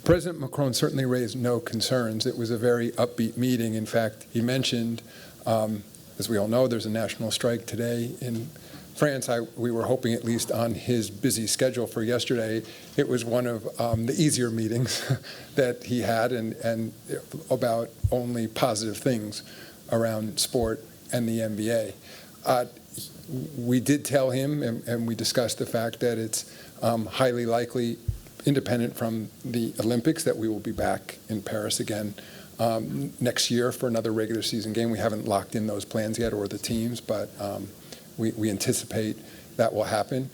President Macron certainly raised no concerns. It was a very upbeat meeting. In fact, he mentioned, as we all know, there's a national strike today in France. We were hoping, at least on his busy schedule for yesterday, it was one of the easier meetings that he had, and about only positive things around sport and the NBA. We did tell him, and we discussed the fact that it's highly likely, independent from the Olympics, that we will be back in Paris again next year for another regular season game. We haven't locked in those plans yet, or the teams, but we anticipate that will happen.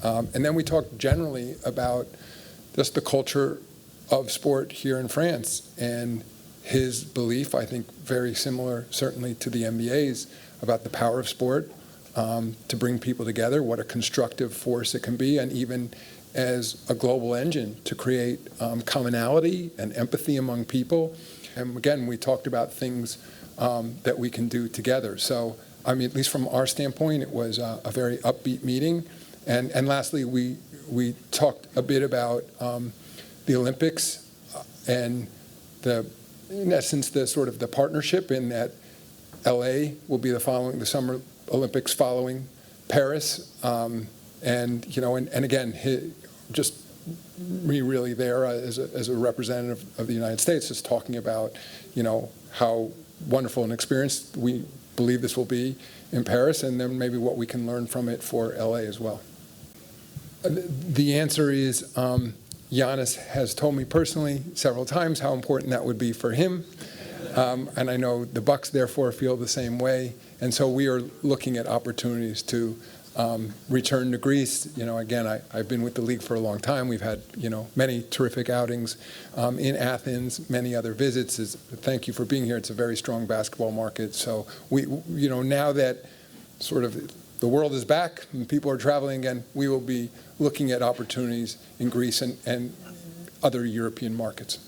And then we talked generally about just the culture of sport here in France, and his belief, I think very similar certainly to the NBA's, about the power of sport to bring people together, what a constructive force it can be, and even as a global engine to create commonality and empathy among people. And again, we talked about things that we can do together. So, I mean, at least from our standpoint, it was a very upbeat meeting. And lastly, we talked a bit about the Olympics and in essence, the sort of the partnership, in that LA will be the Summer Olympics following Paris. And again, just me really there as a representative of the United States, just talking about, how wonderful an experience we believe this will be in Paris, and then maybe what we can learn from it for LA as well. The answer is, Giannis has told me personally several times how important that would be for him. And I know the Bucks therefore feel the same way. And so we are looking at opportunities to return to Greece. Again, I've been with the league for a long time. We've had, many terrific outings in Athens, many other visits. Thank you for being here. It's a very strong basketball market. So now that sort of the world is back and people are traveling again, we will be looking at opportunities in Greece and other European markets.